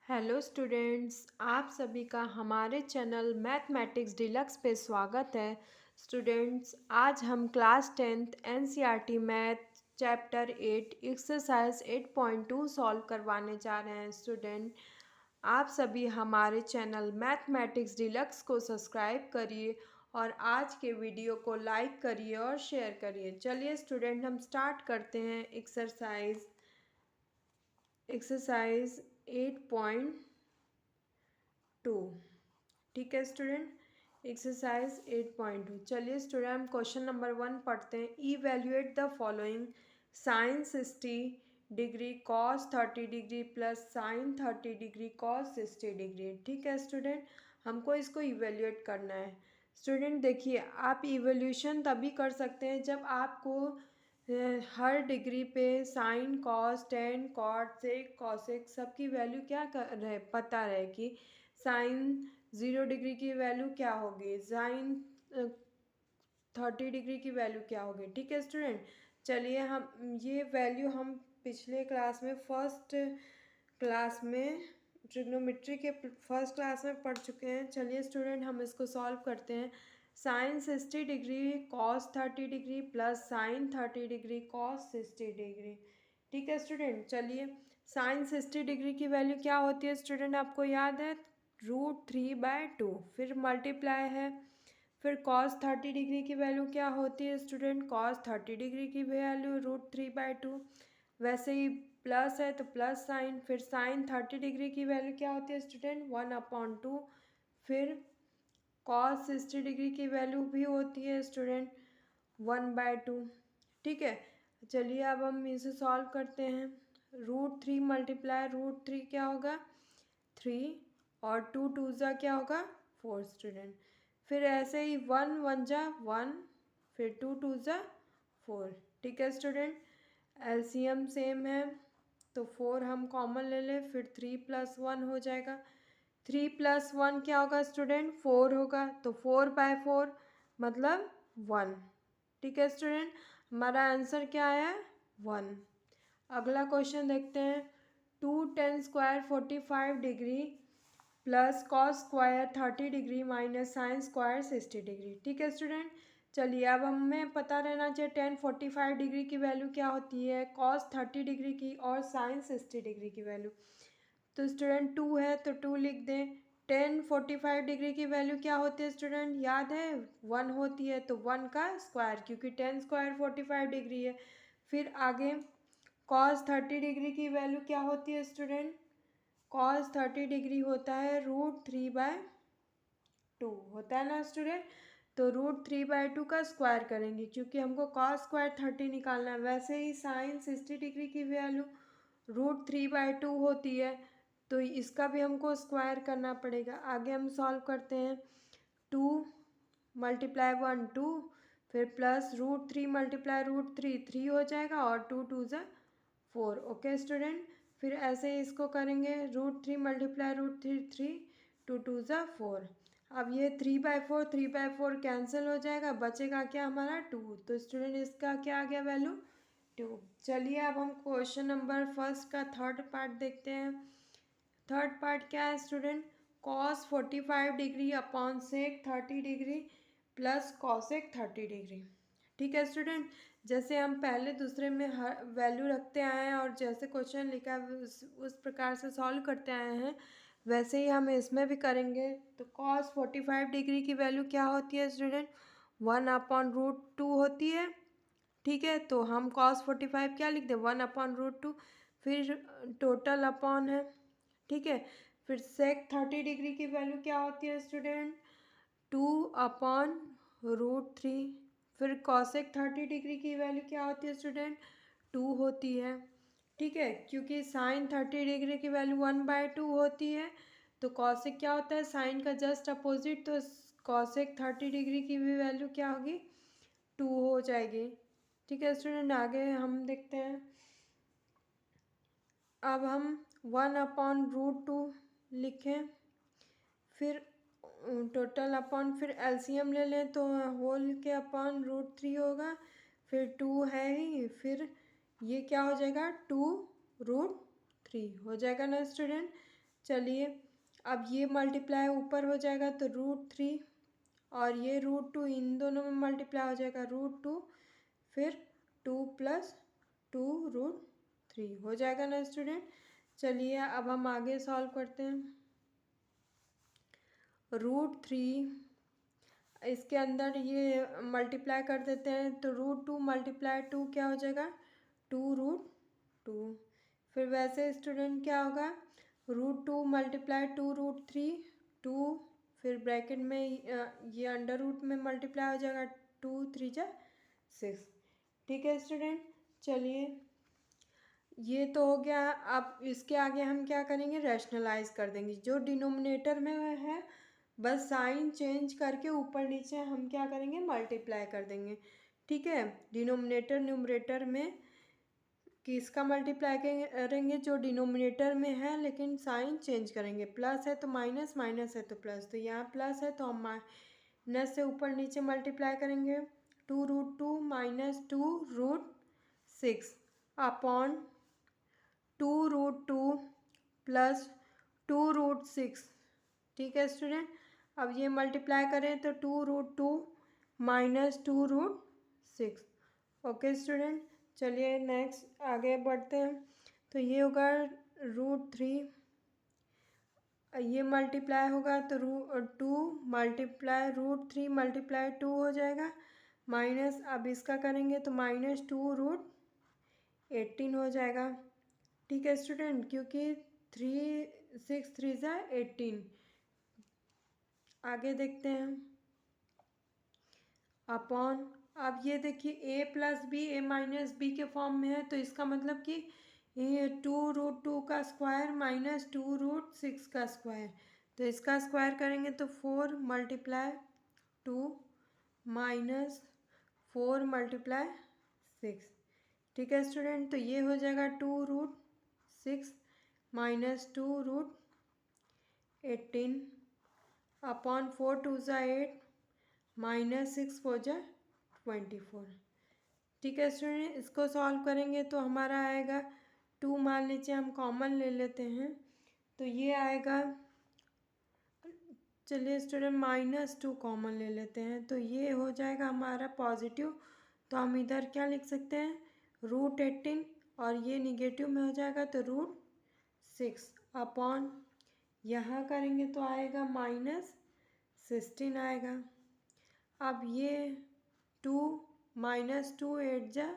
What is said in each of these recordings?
Hello students, आप सभी का हमारे चैनल मैथमेटिक्स डिलक्स पे स्वागत है। स्टूडेंट्स, आज हम class 10th NCERT math chapter 8 exercise 8.2 solve करवाने जा रहे हैं। स्टूडेंट, आप सभी हमारे चैनल मैथमेटिक्स डिलक्स को सब्सक्राइब करिए और आज के वीडियो को लाइक करिए और शेयर करिए। चलिए स्टूडेंट, हम स्टार्ट करते हैं एक्सरसाइज 8.2। ठीक है स्टूडेंट, एक्सरसाइज 8.2। चलिए स्टूडेंट, हम क्वेश्चन नंबर 1 पढ़ते हैं। Evaluate the following sine 60 degree cos 30 degree plus sine 30 degree cos 60 degree. ठीक है स्टूडेंट, हमको इसको इवेल्युएट करना है। स्टूडेंट देखिए, आप इवेल्यूशन तभी कर सकते हैं जब आपको हर डिग्री पे sine cos tan cot sec cosec सबकी वैल्यू क्या कर रहे पता रहे कि साइन 0 डिग्री की वैल्यू क्या होगी, साइन 30 डिग्री की वैल्यू क्या होगी। ठीक है स्टूडेंट, चलिए हम ये वैल्यू हम पिछले क्लास में फर्स्ट क्लास में ट्रिग्नोमेट्री के फर्स्ट क्लास में पढ़ चुके हैं। चलिए स्टूडेंट, हम इसको सॉल्व करते हैं। Sine 60 degree cos 30 degree plus sine 30 degree cos 60 degree. ठीक है स्टूडेंट, चलिए साइन 60 डिग्री की वैल्यू क्या होती है स्टूडेंट, आपको याद है, √3/2। फिर मल्टीप्लाई है, फिर कॉस 30 डिग्री की वैल्यू क्या होती है स्टूडेंट, कॉस 30 डिग्री की वैल्यू √3/2। वैसे ही प्लस है तो प्लस साइन, फिर साइन 30 डिग्री की वैल्यू क्या होती है स्टूडेंट, 1/2। फिर कॉस 60 डिग्री की वैल्यू भी होती है स्टूडेंट 1/2। ठीक है, चलिए अब हम इसे सॉल्व करते हैं। √3 मल्टीप्लाई √3 क्या होगा 3, और 2 2 जा क्या होगा 4 स्टूडेंट। फिर ऐसे ही 1 1 जा 1, फिर 2 2 जा 4। ठीक है स्टूडेंट, एलसीएम सेम है तो 4 हम कॉमन ले लें, फिर 3 + 1 हो जाएगा। 3 + 1 क्या होगा स्टूडेंट, 4 होगा, तो 4/4 मतलब 1। ठीक है स्टूडेंट, हमारा आंसर क्या आया 1। अगला क्वेश्चन देखते हैं। 2 tan² 45 degree plus cos square 30 degree minus sine square 60 degree. ठीक है स्टूडेंट, चलिए अब हमें पता रहना चाहिए tan 45 डिग्री की वैल्यू क्या होती है, कॉस 30 डिग्री की और साइन 60 डिग्री की वैल्यू। तो स्टूडेंट 2 है तो 2 लिख दें। tan 45 डिग्री की वैल्यू क्या होती है स्टूडेंट, याद है 1 होती है, तो 1 का स्क्वायर, क्योंकि tan² 45 डिग्री है। फिर आगे कॉस 30 डिग्री की वैल्यू क्या होती है स्टूडेंट, कॉस 30 डिग्री होता है √3/2 होता है ना स्टूडेंट। तो √3/2 का स्क्वायर करेंगे क्योंकि हमको कॉस स्क्वायर 30 निकालना है। वैसे ही साइन 60 डिग्री की वैल्यू √3/2 होती है, तो इसका भी हमको स्क्वायर करना पड़ेगा। आगे हम सॉल्व करते हैं। 2 × 1 2, फिर प्लस √3 × √3 3 हो जाएगा, और 2 2 ज़ा 4। ओके स्टूडेंट, फिर ऐसे ही इसको करेंगे, √3 × √3 3, 2 2 ज़ा 4। अब ये 3/4 कैंसिल हो जाएगा, बचेगा क्या हमारा 2। तो स्टूडेंट इसका क्या आ गया वैल्यू 2। चलिए अब हम क्वेश्चन नंबर फर्स्ट का थर्ड पार्ट देखते हैं। थर्ड पार्ट क्या है student, cos 45 degree upon sec 30 degree plus cosec 30 degree. ठीक है स्टूडेंट, जैसे हम पहले दूसरे में हर वैल्यू रखते आए हैं और जैसे क्वेश्चन लिखा है उस प्रकार से सॉल्व करते आए हैं, वैसे ही हम इसमें भी करेंगे। तो कॉस 45 डिग्री की वैल्यू क्या होती है स्टूडेंट, 1/√2 होती है। ठीक है, तो हम cos 45 क्या लिख दें 1/√2, फिर टोटल अपॉन है। ठीक है, फिर सेक 30 डिग्री की वैल्यू क्या होती है स्टूडेंट, 2/√3। फिर कॉसेक 30 डिग्री की वैल्यू क्या होती है स्टूडेंट, 2 होती है। ठीक है, क्योंकि साइन 30 डिग्री की वैल्यू 1/2 होती है, तो कॉसेक क्या होता है साइन का जस्ट अपोजिट, तो कॉसेक 30 डिग्री की भी वैल्यू क्या होगी 2 हो जाएगी। ठीक है स्टूडेंट, आगे हम देखते हैं। अब हम 1/√2 लिखें, फिर टोटल अपॉन, फिर एलसीएम ले लें तो होल के अपॉन √3 होगा, फिर 2 है ही, फिर ये क्या हो जाएगा 2√3 हो जाएगा ना स्टूडेंट। चलिए अब ये मल्टीप्लाई ऊपर हो जाएगा तो √3 और ये √2 इन दोनों में मल्टीप्लाई हो जाएगा √2 फिर 2 + 2√3 हो जाएगा ना स्टूडेंट। चलिए अब हम आगे सॉल्व करते हैं। √3 इसके अंदर ये मल्टीप्लाई कर देते हैं तो √2 × 2 क्या हो जाएगा 2√2। फिर वैसे स्टूडेंट क्या होगा √2 × 2√3 2 फिर ब्रैकेट में ये अंडर रूट में मल्टीप्लाई हो जाएगा 2 3 जा 6। ठीक है स्टूडेंट। चलिए ये तो हो गया। अब इसके आगे हम क्या करेंगे रैशनलाइज कर देंगे। जो डिनोमिनेटर में है बस साइन चेंज करके ऊपर नीचे हम क्या करेंगे मल्टीप्लाई कर देंगे। ठीक है डिनोमिनेटर न्यूमरेटर में किसका मल्टीप्लाई करेंगे जो डिनोमिनेटर में है लेकिन साइन चेंज करेंगे। प्लस है तो माइनस माइनस है तो प्लस तो यहाँ प्लस है तो हम माइनस से ऊपर नीचे मल्टीप्लाई करेंगे 2√2 - 2√6 अपॉन 2√2 + 2√6। ठीक है स्टूडेंट। अब ये मल्टीप्लाई करें तो 2√2 - 2√6। Okay student. चलिए नेक्स्ट आगे बढ़ते हैं। तो ये होगा √3 ये मल्टीप्लाई होगा तो √2 × √3 × 2 हो जाएगा माइनस अब इसका करेंगे तो -2√18 हो जाएगा। ठीक है स्टूडेंट क्योंकि 3 6 3 ज़ा 18। आगे देखते हैं अपॉन अब ये देखिए a + b a - b के फॉर्म में है तो इसका मतलब कि ये 2√2 का स्क्वायर - 2√6 का स्क्वायर तो इसका स्क्वायर करेंगे तो 4 × 2 - 4 × 6। ठीक है स्टूडेंट। तो ये हो जाएगा 2√6 - 2√18 अपॉन 4 2 ज़ा 8 -6 4 ज़ा 24। ठीक है स्टूडेंट। इसको सॉल्व करेंगे तो हमारा आएगा 2 मान लीजिए हम कॉमन ले लेते हैं तो ये आएगा। चलिए स्टूडेंट -2 कॉमन ले लेते हैं तो ये हो जाएगा हमारा पॉजिटिव। तो हम इधर क्या लिख सकते हैं √18 और ये निगेटिव में हो जाएगा तो √6 अपॉन यहाँ करेंगे तो आएगा -16 आएगा। अब ये 2 - 2 8 ज़ा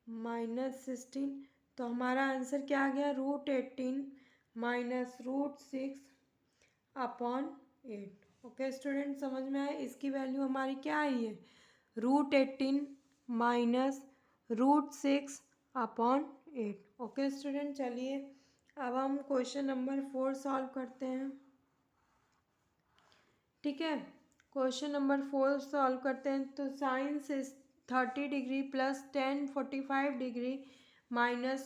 -16 तो हमारा आंसर क्या आ गया √18 - √6 अपॉन 8। ओके स्टूडेंट समझ में आए। इसकी वैल्यू हमारी क्या आई है √18 - √6 अपॉन 8। Okay student. चलिए अब हम क्वेश्चन नंबर 4 सॉल्व करते हैं। ठीक है क्वेश्चन नंबर 4 सॉल्व करते हैं। तो sine 30 degree + tan 45 degree -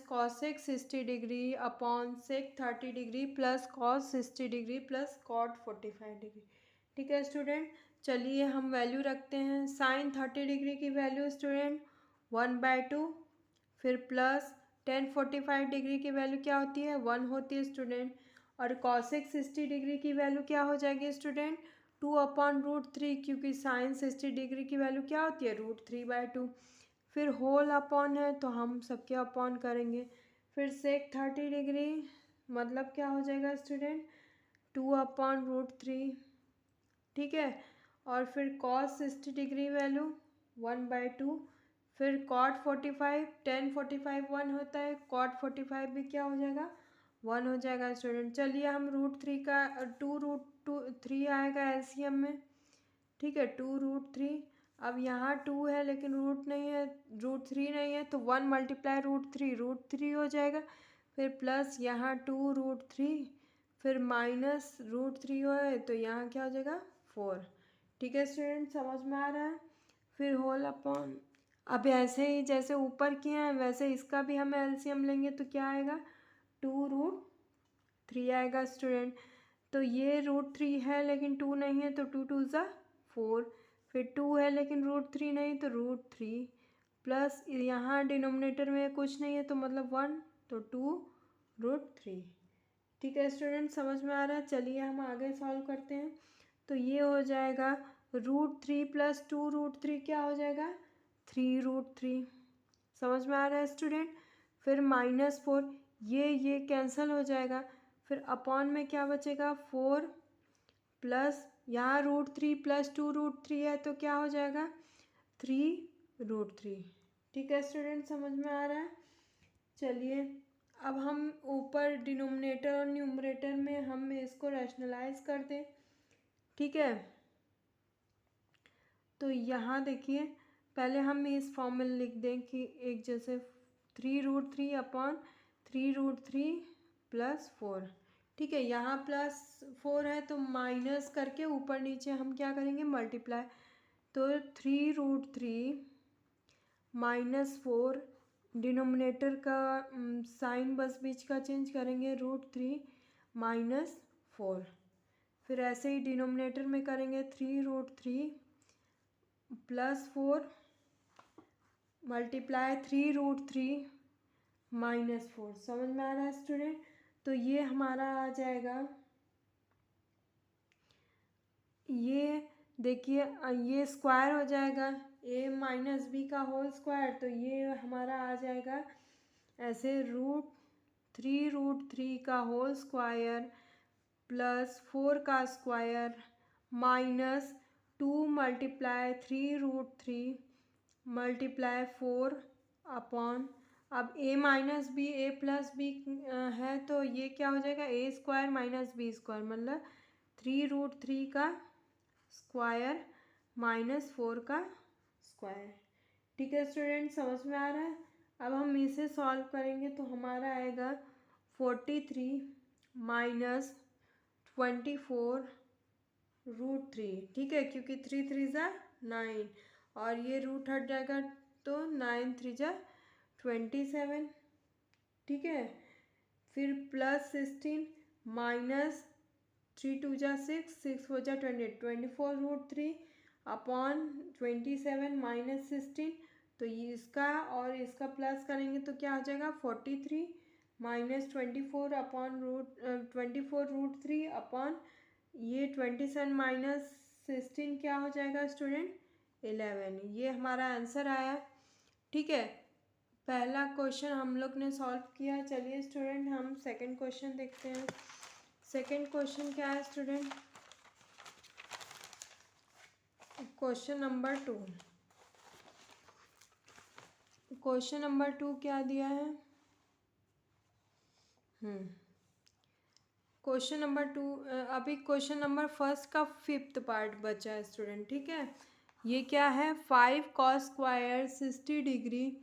cosec 60 degree upon sec 30 degree + cos 60 degree + cot 45 degree. ठीक है स्टूडेंट। चलिए हम वैल्यू रखते हैं। साइन 30 डिग्री की वैल्यू स्टूडेंट 1/2 फिर प्लस tan 45 डिग्री की वैल्यू क्या होती है 1 होती है स्टूडेंट और cosec 60 डिग्री की वैल्यू क्या हो जाएगी स्टूडेंट 2/√3 क्योंकि साइन 60 डिग्री की वैल्यू क्या होती है √3/2। फिर होल अपॉन है तो हम सबके अपॉन करेंगे। फिर सेक 30 डिग्री मतलब क्या हो जाएगा स्टूडेंट 2/√3। ठीक है और फिर कॉस 60 डिग्री वैल्यू 1/2। फिर कॉट 45 tan 45 1 होता है कॉट 45 भी क्या हो जाएगा 1 हो जाएगा स्टूडेंट। चलिए हम √3 का 2√3 आएगा एलसीएम में। ठीक है 2√3 अब यहाँ 2 है लेकिन रूट नहीं है √3 नहीं है तो 1 × √3 हो जाएगा। फिर प्लस यहाँ 2√3 फिर माइनस √3 है तो यहाँ क्या हो जाएगा 4। ठीक है स्टूडेंट समझ में आ रहा है। फिर होल अपॉन अब ऐसे ही जैसे ऊपर किए हैं वैसे इसका भी हम एलसीएम लेंगे तो क्या आएगा 2√3 आएगा स्टूडेंट। तो ये √3 है लेकिन 2 नहीं है तो 2 2 ज़ा 4 फिर 2 है लेकिन √3 नहीं तो √3 प्लस यहाँ डिनोमिनेटर में कुछ नहीं है तो मतलब 1 तो 2√3। ठीक है स्टूडेंट, समझ में आ रहा है। चलिए हम आगे सॉल्व करते हैं। तो ये हो जाएगा √3 + 2√3 क्या हो जाएगा 3√3। समझ में आ रहा है स्टूडेंट। फिर -4 ये कैंसिल हो जाएगा। फिर अपॉन में क्या बचेगा 4 प्लस यहाँ √3 + 2√3 है तो क्या हो जाएगा 3√3। ठीक है स्टूडेंट, समझ में आ रहा है। चलिए अब हम ऊपर डिनोमिनेटर और न्यूमरेटर में हम इसको रैशनलाइज कर दें। ठीक है, तो यहाँ देखिए पहले हम इस फॉर्म में लिख दें कि एक जैसे 3√3 अपॉन 3√3 + 4। ठीक है, यहाँ +4 है तो माइनस करके ऊपर नीचे हम क्या करेंगे मल्टीप्लाई। तो 3√3 -4 डिनोमिनेटर का साइन बस बीच का चेंज करेंगे √3 -4। फिर ऐसे ही डिनोमिनेटर में करेंगे 3√3 + 4 मल्टीप्लाई 3√3 -4। समझ में आ रहा है स्टूडेंट। तो ये हमारा आ जाएगा, ये देखिए ये स्क्वायर हो जाएगा a - b का होल स्क्वायर। तो ये हमारा आ जाएगा ऐसे √3 का होल स्क्वायर +4 का स्क्वायर -2 मल्टीप्लाई 3√3 मल्टीप्लाई 4 अपॉन, अब a - b a + b है तो ये क्या हो जाएगा a² - b² मतलब 3√3 का स्क्वायर -4 का स्क्वायर। ठीक है स्टूडेंट, समझ में आ रहा है। अब हम इसे सॉल्व करेंगे तो हमारा आएगा 43 - 24 √3। ठीक है, क्योंकि 3 3 ज़ा 9 और ये रूट हट जाएगा तो 9 3 ज़ा 27। ठीक है, फिर +16 -3 2 ज़ा 6 6 4 ज़ा 24 √3 अपॉन 27 - 16। तो ये इसका और इसका प्लस करेंगे तो क्या हो जाएगा 43 -24 अपॉन 24 √3 अपॉन ये 27 - 16 क्या हो जाएगा स्टूडेंट 11। ये हमारा आंसर आया। ठीक है, पहला क्वेश्चन हम लोग ने सॉल्व किया। चलिए स्टूडेंट हम सेकंड क्वेश्चन देखते हैं। सेकंड क्वेश्चन क्या है student, question number 2। Question number 2 क्या दिया है, क्वेश्चन नंबर 2 अभी क्वेश्चन नंबर फर्स्ट का 5th पार्ट बचा है स्टूडेंट। ठीक है, ये क्या है 5 cos square 60 degree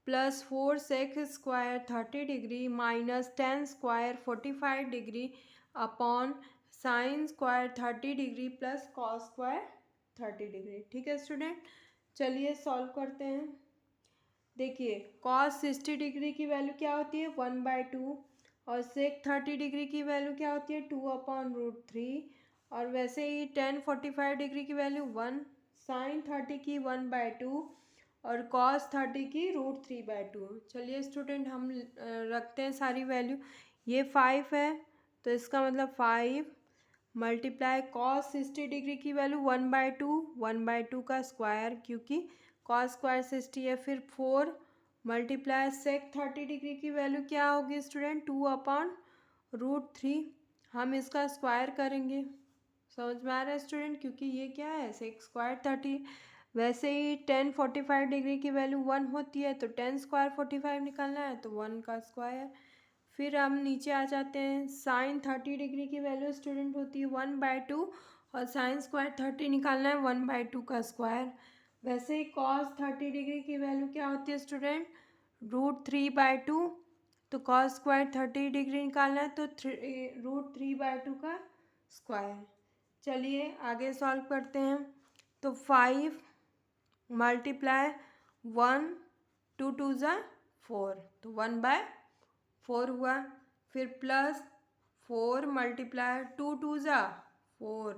+4 sec square 30 degree -10 square 45 degree upon sine square 30 degree + cos square 30 degree. ठीक है स्टूडेंट, चलिए सॉल्व करते हैं। देखिए cos 60 डिग्री की वैल्यू क्या होती है 1/2 और sec 30 डिग्री की वैल्यू क्या होती है 2/√3 और वैसे ही tan 45 डिग्री की वैल्यू 1, sin 30 की 1/2 और cos 30 की √3/2। चलिए स्टूडेंट हम रखते हैं सारी वैल्यू। ये 5 है तो इसका मतलब 5 मल्टीप्लाई cos 60 डिग्री की वैल्यू 1/2 का स्क्वायर क्योंकि cos स्क्वायर 60 है। फिर 4 मल्टीप्लाई sec 30 डिग्री की वैल्यू क्या होगी स्टूडेंट 2/√3। हम इसका स्क्वायर करेंगे। समझ में आ रहा है स्टूडेंट, क्योंकि ये क्या है sec स्क्वायर 30। वैसे ही tan 45 डिग्री की वैल्यू 1 होती है तो tan स्क्वायर 45 निकालना है तो 1 का स्क्वायर। फिर हम नीचे आ जाते हैं, साइन 30 डिग्री की वैल्यू स्टूडेंट होती है 1/2 और साइन स्क्वायर 30 निकालना है 1/2 का स्क्वायर। वैसे ही cos 30 डिग्री की वैल्यू क्या होती है स्टूडेंट √3/2 तो cos स्क्वायर 30 डिग्री निकालना है तो √3/2 का स्क्वायर। चलिए आगे सॉल्व करते हैं। तो 5 मल्टीप्लाई 1 2 2 ज़ा 4 तो 1/4 हुआ। फिर +4 मल्टीप्लाई 2 2 ज़ा 4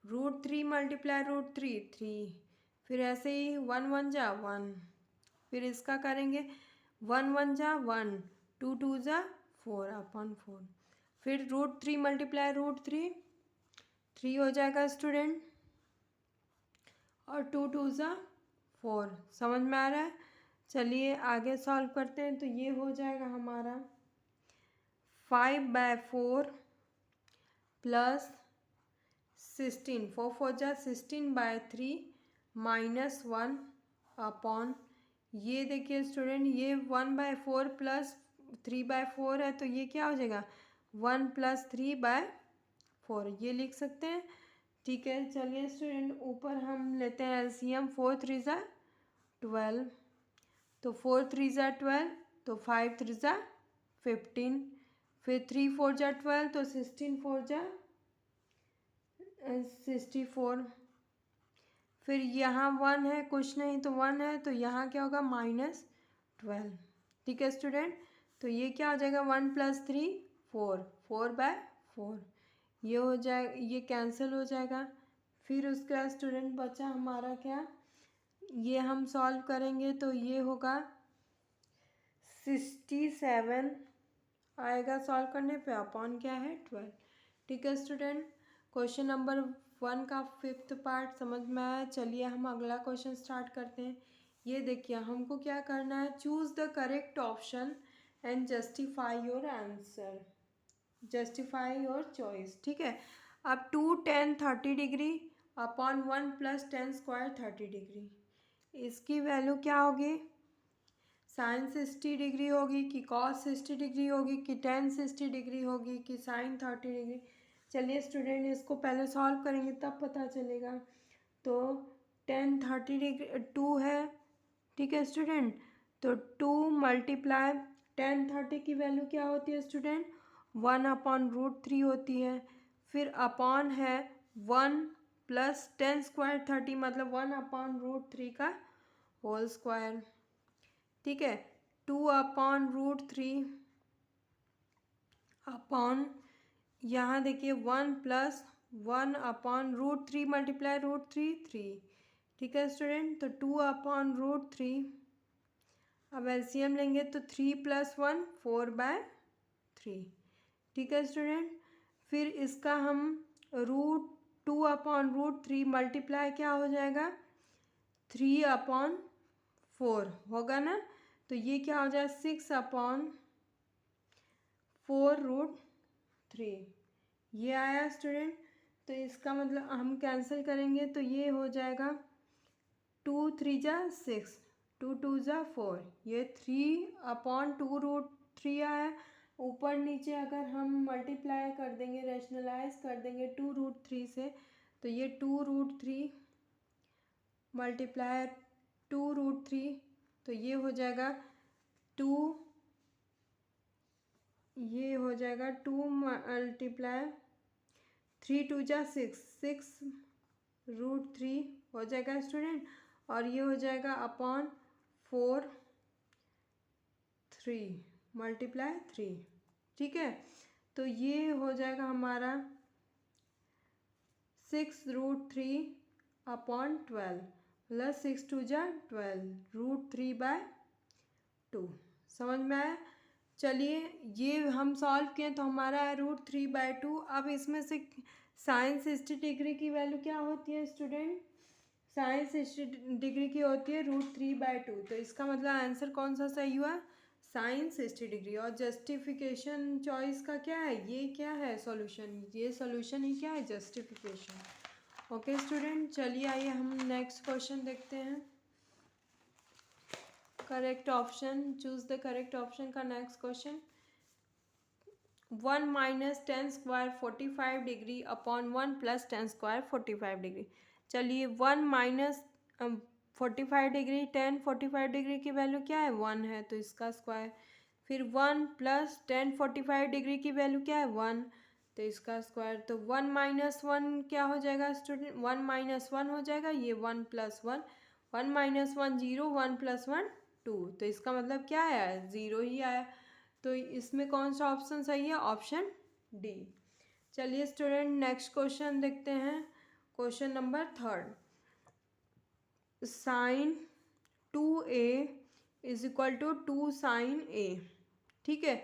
√3 मल्टीप्लाई √3 3। फिर ऐसे ही 1 1 ज़ा 1। फिर इसका करेंगे 1 1 ज़ा 1 2 2 ज़ा 4/4। फिर √3 मल्टीप्लाई √3, 3 हो जाएगा स्टूडेंट, और 2 2 ज़ा 4। समझ में आ रहा है? चलिए आगे सॉल्व करते हैं। तो ये हो जाएगा हमारा 5/4 प्लस 16, 4 4 जा 16/3 -1 अपॉन, ये देखिए स्टूडेंट, ये 1/4 प्लस 3/4 है, तो ये क्या हो जाएगा 1 + 3/4, ये लिख सकते हैं। ठीक है, चलिए स्टूडेंट ऊपर हम लेते हैं एलसीएम। 4 3 ज़ा 12, तो 4 3 ज़ा 12, तो 5 3 ज़ा 15, फिर 3 4 जा 12, तो 16 4 जा 64, फिर यहाँ 1 है, कुछ नहीं तो 1 है, तो यहाँ क्या होगा -12। ठीक है स्टूडेंट, तो ये क्या हो जाएगा 1 + 3 4, 4/4, ये हो जाए, ये कैंसिल हो जाएगा। फिर उसके बाद स्टूडेंट बचा हमारा क्या, ये हम सॉल्व करेंगे तो ये होगा 67 आएगा सॉल्व करने पे, अपॉन क्या है 12। ठीक है स्टूडेंट, क्वेश्चन नंबर 1 का 5th पार्ट समझ में आया। चलिए हम अगला क्वेश्चन स्टार्ट करते हैं। ये देखिए हमको क्या करना है, choose the correct option and justify your answer, justify your choice. ठीक है, अब 2 10 30 डिग्री अपॉन 1 + 10 स्क्वायर 30 डिग्री, इसकी वैल्यू क्या होगी, साइन 60 डिग्री होगी कि कॉस 60 डिग्री होगी कि टेन 60 डिग्री होगी कि साइन 30 डिग्री। चलिए स्टूडेंट इसको पहले सॉल्व करेंगे तब पता चलेगा। तो 10 30 डिग्री 2 है, ठीक है स्टूडेंट, तो 2 मल्टीप्लाई 10 30 की वैल्यू क्या होती है स्टूडेंट 1/√3 होती है, फिर अपॉन है 1 + 10 स्क्वायर 30, मतलब 1/√3 का होल स्क्वायर। ठीक है, 2/√3 अपॉन, यहाँ देखिए 1 + 1/√3 मल्टीप्लाई √3 3। ठीक है स्टूडेंट, तो 2/√3, अब एलसीएम लेंगे तो 3 + 1 4/3। ठीक है स्टूडेंट, फिर इसका हम √2/√3 मल्टीप्लाई क्या हो जाएगा 3/4 होगा ना, तो ये क्या हो जाए 6/4√3, ये आया स्टूडेंट। तो इसका मतलब हम कैंसिल करेंगे तो ये हो जाएगा 2 3 जा 6, 2 2 जा 4, ये 3/2√3 आया। ऊपर नीचे अगर हम मल्टीप्लाई कर देंगे, रैशनलाइज कर देंगे 2√3 से, तो ये 2√3 मल्टीप्लाई 2√3, तो ये हो जाएगा 2, ये हो जाएगा 2 मल्टीप्लाई 3 2 जा 6, 6√3 हो जाएगा स्टूडेंट, और ये हो जाएगा अपॉन 4 3 मल्टीप्लाई 3। ठीक है, तो ये हो जाएगा हमारा 6√3 अपॉन 12 प्लस 6 2 जा 12 √3/2। समझ में आया? चलिए ये हम सॉल्व किए तो हमारा है √3/2। अब इसमें से साइन 60 डिग्री की वैल्यू क्या होती है स्टूडेंट, साइन 60 डिग्री की होती है √3/2, तो इसका मतलब आंसर कौन सा सही हुआ, साइन 60 डिग्री। और जस्टिफिकेशन चॉइस का क्या है, ये क्या है सॉल्यूशन, ये सॉल्यूशन ही क्या है जस्टिफिकेशन। ओके स्टूडेंट, चलिए आइए हम नेक्स्ट क्वेश्चन देखते हैं। Correct option, choose the correct option का next question, 1 - 10 square 45 degree upon 1 + 10 square 45 degree. चलिए 1 - 45 डिग्री 10 45 डिग्री की वैल्यू क्या है 1 है, तो इसका स्क्वायर, फिर 1 + 10 45 डिग्री की वैल्यू क्या है 1, तो इसका स्क्वायर, तो 1 - 1 क्या हो जाएगा स्टूडेंट 1 - 1 हो जाएगा, ये 1 + 1, 1 - 1 0, 1 + 1 2, तो इसका मतलब क्या आया 0 ही आया। तो इसमें कौन सा ऑप्शन सही है, ऑप्शन डी। चलिए स्टूडेंट नेक्स्ट क्वेश्चन देखते हैं, question number 3, sign 2a = 2 sin a। ठीक है,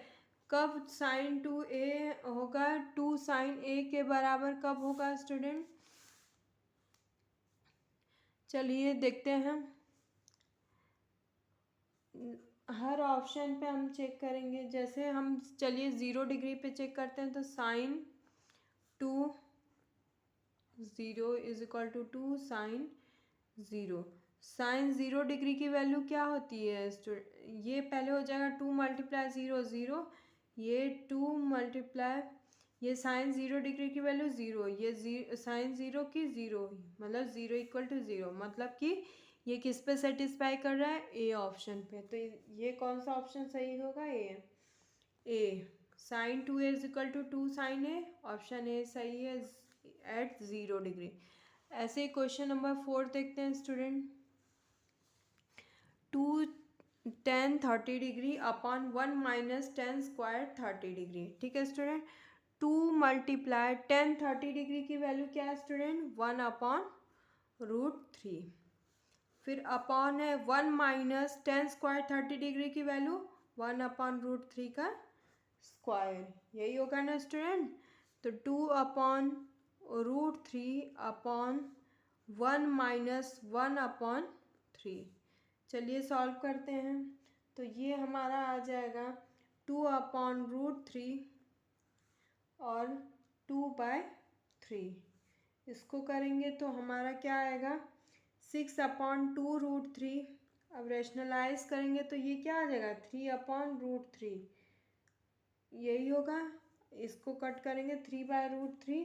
कब साइन 2a होगा, 2 साइन a के बराबर कब होगा स्टूडेंट? चलिए देखते हैं, हर ऑप्शन पे हम चेक करेंगे। जैसे हम चलिए 0 डिग्री पे चेक करते हैं, तो sine 2 0 is equal to 2 sine 0। Sine 0 degree की वैल्यू क्या होती है स्टूडेंट? ये पहले हो जाएगा 2 मल्टीप्लाई 0 0, ये 2 मल्टीप्लाई, ये साइन 0 डिग्री की वैल्यू 0, ये साइन 0 की 0, मतलब 0 इक्वल टू 0, मतलब कि ये किस पे सेटिस्फाई कर रहा है? ए ऑप्शन पे। तो ये कौन सा ऑप्शन सही होगा? A sine 2a is equal to 2 sine A, option A सही है एट 0 डिग्री। ऐसे ही क्वेश्चन नंबर 4 देखते हैं student. 2 tan 30 degree upon 1 minus tan square 30 degree. ठीक है स्टूडेंट, 2 मल्टीप्लाई tan 30 डिग्री की वैल्यू क्या है स्टूडेंट? 1 अपॉन √3, फिर अपॉन है 1 माइनस tan स्क्वायर 30 डिग्री की वैल्यू 1 अपॉन √3 का स्क्वायर, यही होगा ना स्टूडेंट। तो 2 अपॉन √3 अपॉन 1 माइनस 1 अपॉन 3। चलिए सॉल्व करते हैं, तो ये हमारा आ जाएगा 2 अपॉन √3 और 2/3। इसको करेंगे तो हमारा क्या आएगा? 6 अपॉन 2√3। अब रेशनलाइज करेंगे तो ये क्या आ जाएगा? 3 अपॉन √3, यही होगा। इसको कट करेंगे 3/√3,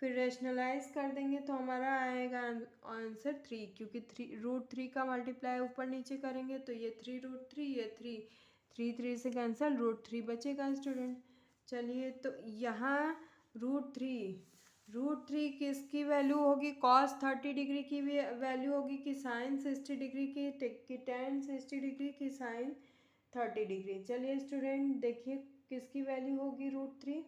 फिर रेशनलाइज कर देंगे तो हमारा आएगा आंसर 3, क्योंकि √3 का मल्टीप्लाई ऊपर नीचे करेंगे तो ये 3√3, ये 3 से कैंसिल, √3 बचेगा स्टूडेंट। चलिए तो यहाँ √3 किसकी वैल्यू होगी? कॉस 30 डिग्री की वैल्यू होगी कि साइन 60 डिग्री की tan 60 डिग्री की साइन 30 डिग्री। चलिए स्टूडेंट देखिए किसकी वैल्यू होगी √3।